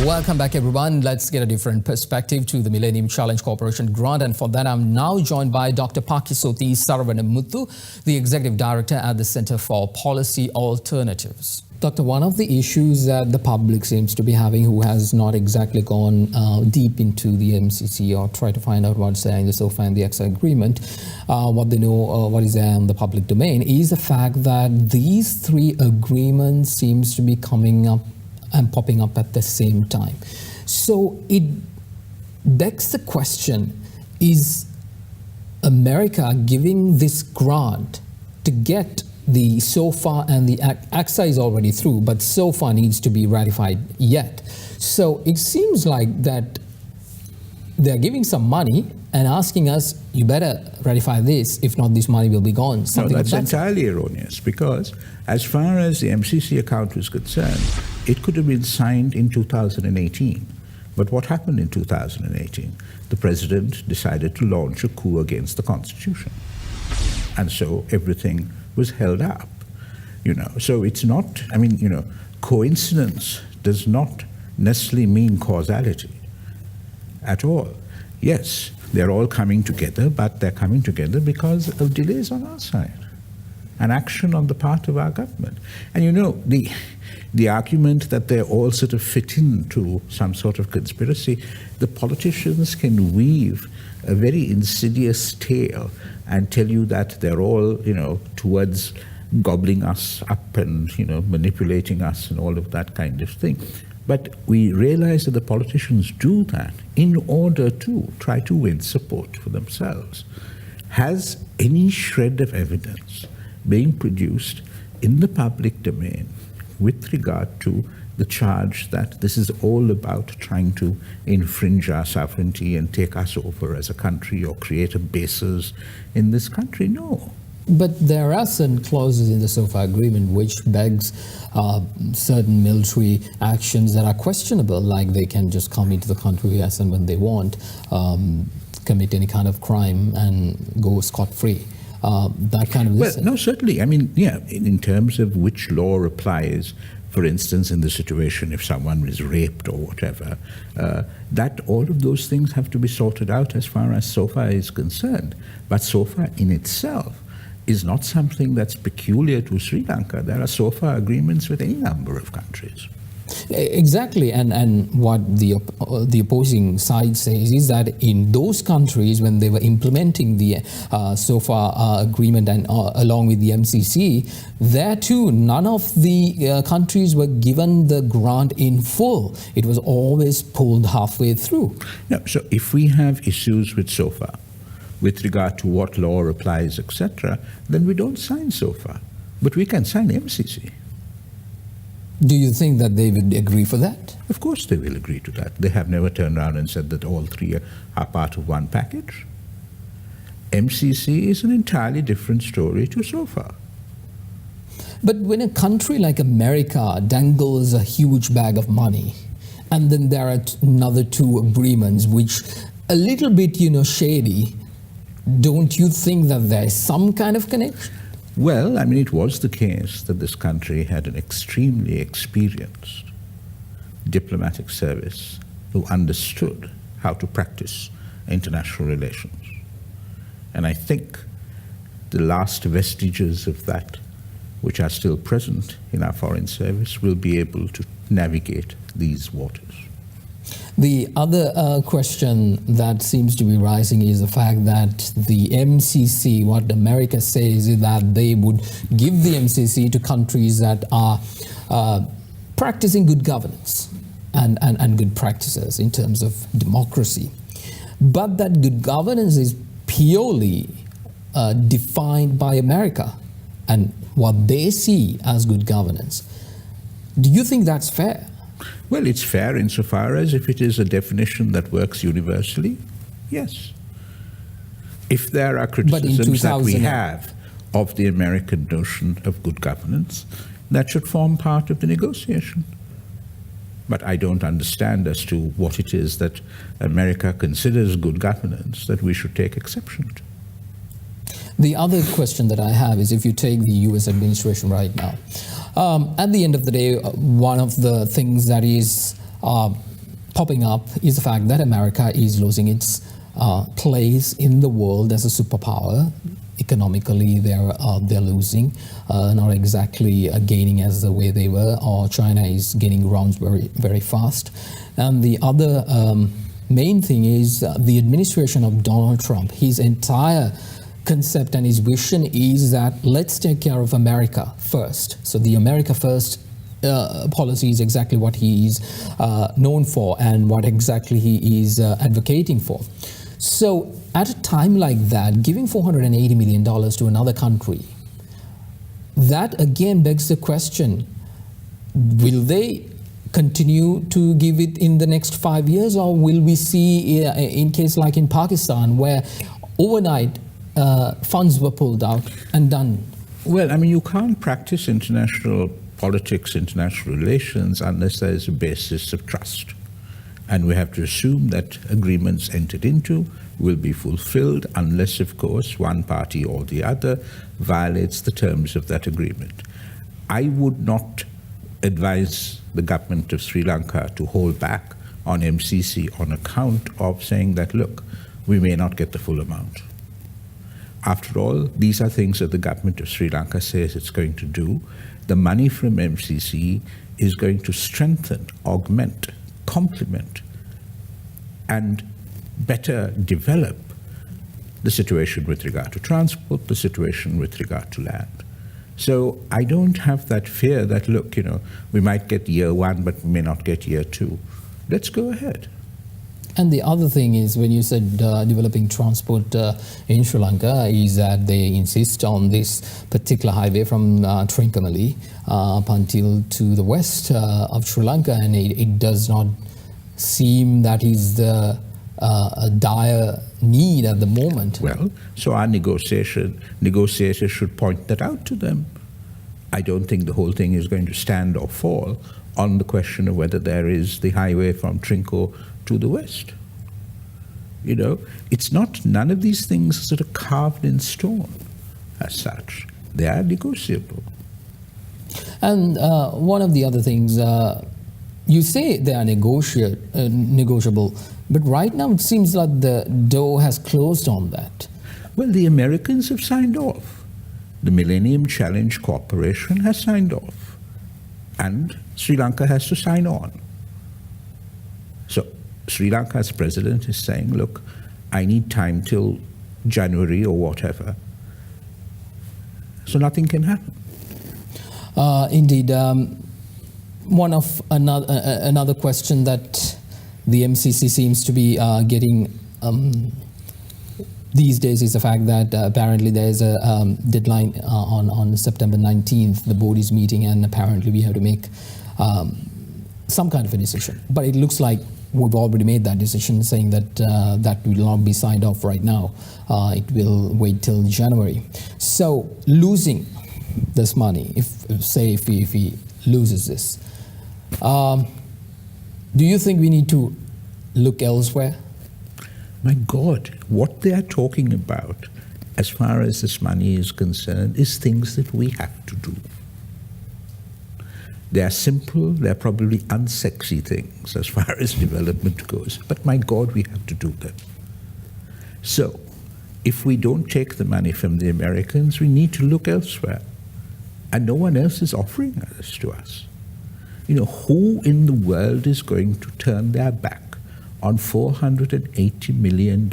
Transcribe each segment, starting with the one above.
Welcome back, everyone. Let's get a different perspective to the Millennium Challenge Corporation grant. And for that, I'm now joined by Dr. Paikiasothy Saravanamuttu, the Executive Director at the Center for Policy Alternatives. Doctor, one of the issues that the public seems to be having, who has not exactly gone deep into the MCC or try to find out what's there in the SOFA and the EXA agreement, what they know, what is there in the public domain, is the fact that these three agreements seems to be coming up and popping up at the same time. So it begs the question, is America giving this grant to get the SOFA, and the AXA is already through, but SOFA needs to be ratified yet. So it seems like that they're giving some money and asking us, you better ratify this, if not this money will be gone. No, that's entirely erroneous, because as far as the MCC account is concerned, it could have been signed in 2018. But what happened in 2018? The president decided to launch a coup against the Constitution. And so everything was held up, So it's not, coincidence does not necessarily mean causality at all. Yes, they're all coming together, but they're coming together because of delays on our side and action on the part of our government. And the argument that they all sort of fit into some sort of conspiracy, the politicians can weave a very insidious tale and tell you that they're all, towards gobbling us up and, manipulating us and all of that kind of thing. But we realize that the politicians do that in order to try to win support for themselves. Has any shred of evidence being produced in the public domain with regard to the charge that this is all about trying to infringe our sovereignty and take us over as a country or create a basis in this country? No. But there are certain clauses in the SOFA agreement which begs certain military actions that are questionable, like they can just come into the country as and when they want, commit any kind of crime and go scot-free. That kind of... Well, no, certainly. In terms of which law applies, for instance, in the situation if someone is raped or whatever, that all of those things have to be sorted out as far as SOFA is concerned. But SOFA in itself is not something that's peculiar to Sri Lanka. There are SOFA agreements with any number of countries. Exactly, and what the opposing side says is that in those countries, when they were implementing the SOFA agreement and along with the MCC, there too, none of the countries were given the grant in full. It was always pulled halfway through. No, so if we have issues with SOFA, with regard to what law applies, etc., then we don't sign SOFA, but we can sign MCC. Do you think that they would agree for that? Of course they will agree to that. They have never turned around and said that all three are part of one package. MCC is an entirely different story to SOFA. But when a country like America dangles a huge bag of money, and then there are another two agreements which a little bit, shady, don't you think that there's some kind of connection? Well, it was the case that this country had an extremely experienced diplomatic service who understood how to practice international relations. And I think the last vestiges of that, which are still present in our foreign service, will be able to navigate these waters. The other question that seems to be rising is the fact that the MCC, what America says is that they would give the MCC to countries that are practicing good governance and good practices in terms of democracy. But that good governance is purely defined by America and what they see as good governance. Do you think that's fair? Well, it's fair insofar as if it is a definition that works universally, yes. If there are criticisms that we have of the American notion of good governance, that should form part of the negotiation. But I don't understand as to what it is that America considers good governance that we should take exception to. The other question that I have is, if you take the U.S. administration right now, at the end of the day, one of the things that is popping up is the fact that America is losing its place in the world as a superpower. Economically, they're losing, not exactly gaining as the way they were, or China is gaining grounds very, very fast. And the other main thing is the administration of Donald Trump. His entire concept and his vision is that let's take care of America first. So the America first policy is exactly what he is known for and what exactly he is advocating for. So at a time like that, giving $480 million to another country, that again begs the question, will they continue to give it in the next 5 years, or will we see in case like in Pakistan where overnight funds were pulled out and done? Well, I mean, you can't practice international politics, international relations, unless there is a basis of trust. And we have to assume that agreements entered into will be fulfilled unless, of course, one party or the other violates the terms of that agreement. I would not advise the government of Sri Lanka to hold back on MCC on account of saying that, look, we may not get the full amount. After all, these are things that the government of Sri Lanka says it's going to do. The money from MCC is going to strengthen, augment, complement, and better develop the situation with regard to transport, the situation with regard to land. So I don't have that fear that, look, we might get year one, but we may not get year two. Let's go ahead. And the other thing is, when you said developing transport in Sri Lanka, is that they insist on this particular highway from Trincomalee up until to the west of Sri Lanka, and it does not seem that is the dire need at the moment. Well, so our negotiators should point that out to them. I don't think the whole thing is going to stand or fall on the question of whether there is the highway from Trinco to the west. It's not, none of these things are sort of carved in stone as such. They are negotiable. And one of the other things, you say they are negotiable, but right now it seems like the door has closed on that. Well, the Americans have signed off. The Millennium Challenge Corporation has signed off. And Sri Lanka has to sign on. So Sri Lanka's president is saying, look, I need time till January or whatever. So nothing can happen. Indeed. One of another question that the MCC seems to be getting these days is the fact that apparently there is a deadline on September 19th. The board is meeting, and apparently we have to make some kind of a decision. But it looks like we've already made that decision, saying that that will not be signed off right now. It will wait till January. So losing this money, if he loses this, do you think we need to look elsewhere? My God, what they are talking about as far as this money is concerned is things that we have to do. They are simple, they are probably unsexy things as far as development goes, but my God, we have to do them. So, if we don't take the money from the Americans, we need to look elsewhere. And no one else is offering this to us. Who in the world is going to turn their back on $480 million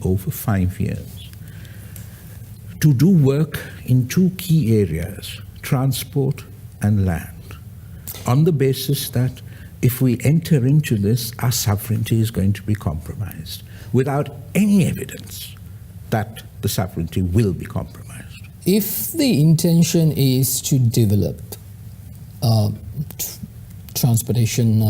over 5 years to do work in two key areas, transport and land, on the basis that if we enter into this, our sovereignty is going to be compromised, without any evidence that the sovereignty will be compromised? If the intention is to develop transportation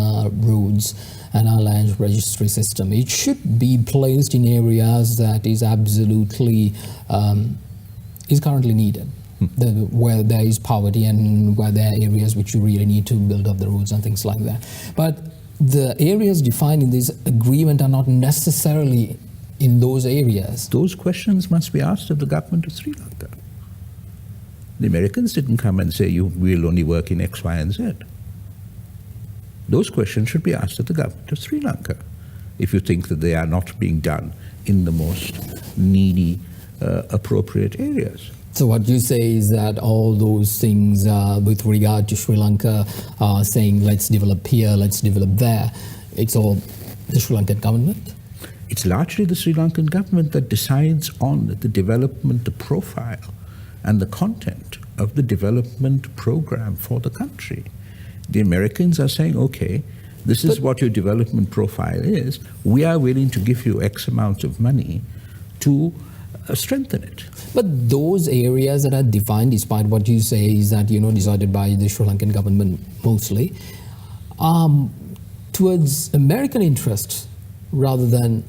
routes and our land registry system, it should be placed in areas that is absolutely is currently needed, where there is poverty and where there are areas which you really need to build up the roads and things like that. But the areas defined in this agreement are not necessarily in those areas. Those questions must be asked of the government of Sri Lanka. The Americans didn't come and say, we'll only work in X, Y, and Z. Those questions should be asked of the government of Sri Lanka, if you think that they are not being done in the most needy, appropriate areas. So what you say is that all those things with regard to Sri Lanka, saying let's develop here, let's develop there, it's all the Sri Lankan government? It's largely the Sri Lankan government that decides on the development, the profile, and the content of the development program for the country. The Americans are saying, okay, this is what your development profile is. We are willing to give you X amount of money to strengthen it. But those areas that are defined, despite what you say is that, decided by the Sri Lankan government mostly, towards American interests rather than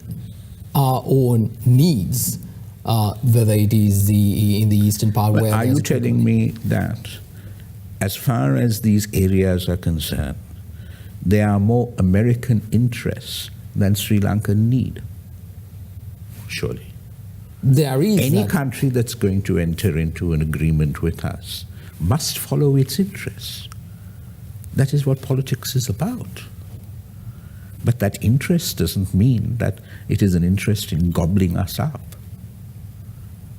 our own needs, whether it is in the eastern part. But are you telling me that as far as these areas are concerned, there are more American interests than Sri Lankan need? Surely. There is. Any country that's going to enter into an agreement with us must follow its interests. That is what politics is about. But that interest doesn't mean that it is an interest in gobbling us up.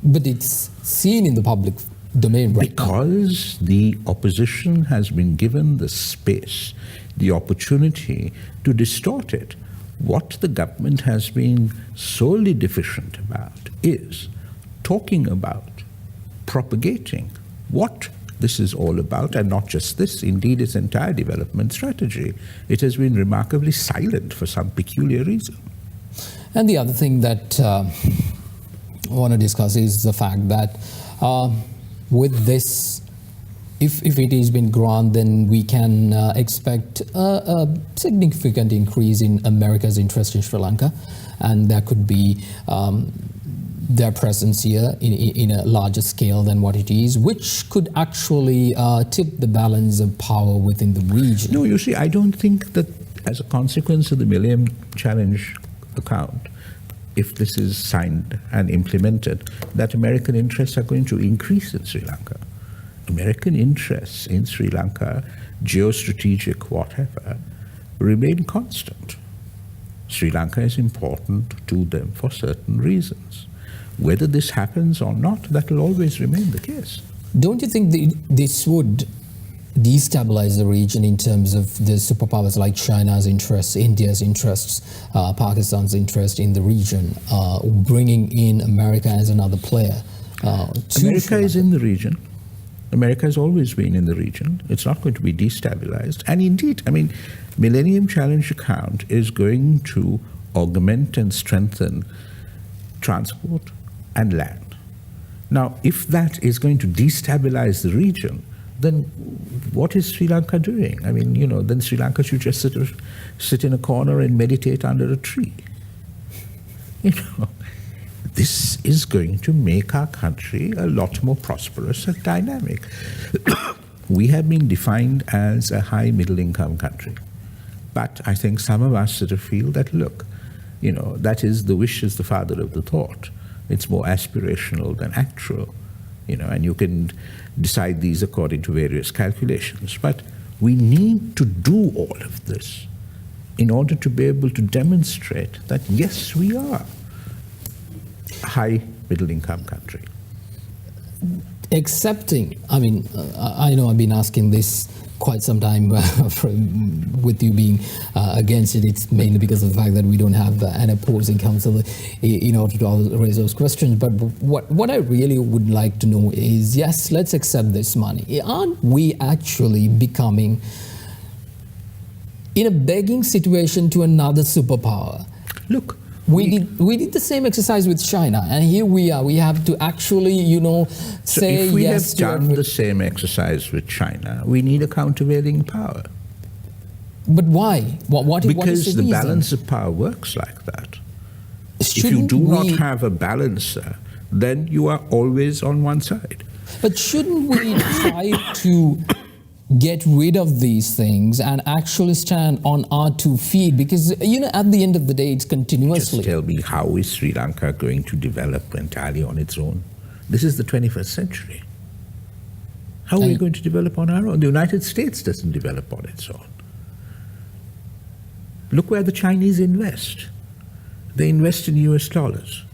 But it's seen in the public domain right now. Because the opposition has been given the space, the opportunity to distort it. What the government has been solely deficient about is talking about, propagating what this is all about, and not just this, indeed its entire development strategy. It has been remarkably silent for some peculiar reason. And the other thing that I want to discuss is the fact that with this, if it has been granted, then we can expect a significant increase in America's interest in Sri Lanka, and there could be their presence here in a larger scale than what it is, which could actually tip the balance of power within the region. No, you see, I don't think that as a consequence of the Millennium Challenge account, if this is signed and implemented, that American interests are going to increase in Sri Lanka. American interests in Sri Lanka, geostrategic, whatever, remain constant. Sri Lanka is important to them for certain reasons. Whether this happens or not, that will always remain the case. Don't you think this would destabilize the region in terms of the superpowers like China's interests, India's interests, Pakistan's interest in the region, bringing in America as another player? America is in the region. America has always been in the region. It's not going to be destabilized. And indeed, I mean, Millennium Challenge account is going to augment and strengthen transport and land. Now, if that is going to destabilize the region, then what is Sri Lanka doing? I mean, then Sri Lanka should just sit in a corner and meditate under a tree. This is going to make our country a lot more prosperous and dynamic. We have been defined as a high middle income country. But I think some of us sort of feel that, look, that is the wish is the father of the thought. It's more aspirational than actual, and you can decide these according to various calculations. But we need to do all of this in order to be able to demonstrate that, yes, we are a high middle income country. Accepting, I mean, I know I've been asking this quite some time with you being against it. It's mainly because of the fact that we don't have an opposing counsel in order to raise those questions. But what I really would like to know is, yes, let's accept this money. Aren't we actually becoming in a begging situation to another superpower? Look, we did the same exercise with China, and here we are. We have to actually, say if we yes have done the same exercise with China, we need a countervailing power. But why? What is because the the reason? balance of power works like that. If you Shouldn't do not we- have a balancer, then you are always on one side. But shouldn't we try to get rid of these things and actually stand on our 2 feet? Because, at the end of the day, it's continuously. Just tell me, how is Sri Lanka going to develop entirely on its own? This is the 21st century. How are we going to develop on our own? The United States doesn't develop on its own. Look where the Chinese invest. They invest in US dollars.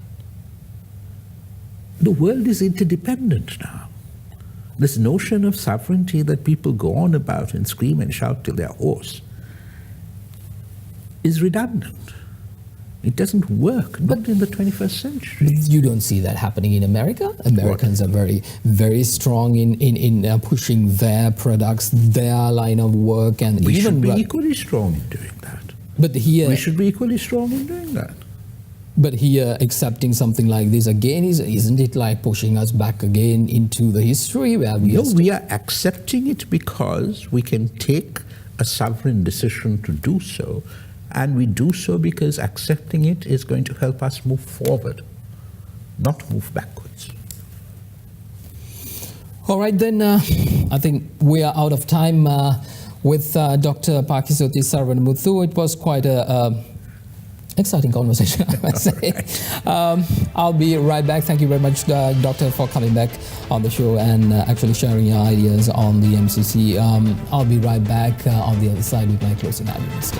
The world is interdependent now. This notion of sovereignty that people go on about and scream and shout till they're hoarse is redundant. It doesn't work, not in the 21st century. You don't see that happening in America. Americans are very, very strong in pushing their products, their line of work, and we even should be equally strong in doing that. But here, we should be equally strong in doing that. But here, accepting something like this again isn't it like pushing us back again into the history where we? No, we are accepting it because we can take a sovereign decision to do so. And we do so because accepting it is going to help us move forward, not move backwards. All right, then I think we are out of time with Dr. Paikiasothy Saravanamuttu. It was quite a exciting conversation, I must say. Right. I'll be right back. Thank you very much, Doctor, for coming back on the show and actually sharing your ideas on the MCC. I'll be right back on the other side with my closing arguments.